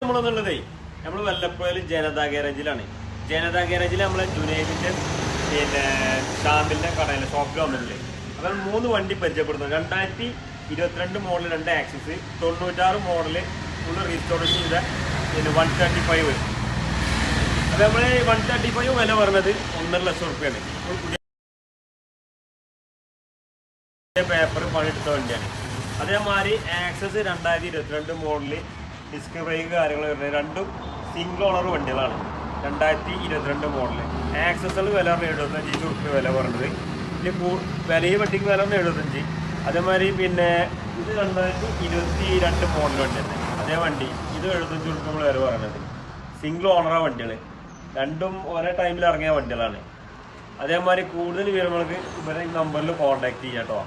നമ്മളെന്നുള്ളതേ നമ്മൾ വല്ലപ്പോഴും ജനതാ ഗാരേജിലാണ്. ജനതാ ഗാരേജിൽ നമ്മളെ ജുനൈദിന്റെ പിന്നെ ഷാമിലിന്റെ കടയിൽ ഷോപ്പിൽ വന്നിട്ടില്ലേ. അപ്പോൾ 3 വണ്ടി പരിചയപ്പെടുന്നു. 2022 model 2 axis, 96 model full restoration ചെയ്ത പിന്നെ 135. അപ്പോൾ നമ്മൾ 135 വില പറഞ്ഞത് 1.5 ലക്ഷം റുപ്യാണ്. പുതിയ പേപ്പർ പണിയെടുത്ത വണ്ടിയാണ്. അതേമാതിരി ആക്സസ് 2022 മോഡല് ഡിസ്ക് ബ്രേക്ക് കാര്യങ്ങൾ വരുന്നത്. രണ്ടും സിംഗിൾ ഓണർ വണ്ടികളാണ്. 2022 മോഡല് ആക്സസിൽ വില 75 റുപ്യ വില പറഞ്ഞത്. വില ഈ വണ്ടിക്ക് വില 75. അതേമാതിരി പിന്നെ ഇത് 2022 മോഡൽ വണ്ടി തന്നെ. അതേ വണ്ടി ഇത് 75 റുപ്യ നമ്മൾ വില പറയുന്നത്. സിംഗിൾ ഓണറാ വണ്ടികൾ, രണ്ടും ഒരേ ടൈമിൽ ഇറങ്ങിയ വണ്ടികളാണ്. അതേമാതിരി കൂടുതൽ വിവരങ്ങൾക്ക് ഇവരെ നമ്പറിൽ കോൺടാക്ട് ചെയ്യാം കേട്ടോ.